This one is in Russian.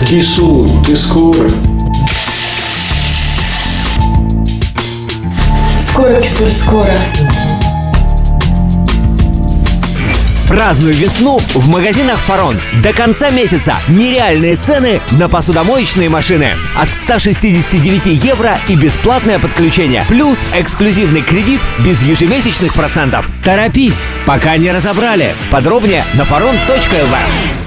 Кисуль, ты скоро? Скоро, кисуль, скоро. Празднуй весну в магазинах «Фарон». До конца месяца нереальные цены на посудомоечные машины. От 169 евро и бесплатное подключение. Плюс эксклюзивный кредит без ежемесячных процентов. Торопись, пока не разобрали. Подробнее на faron.lv.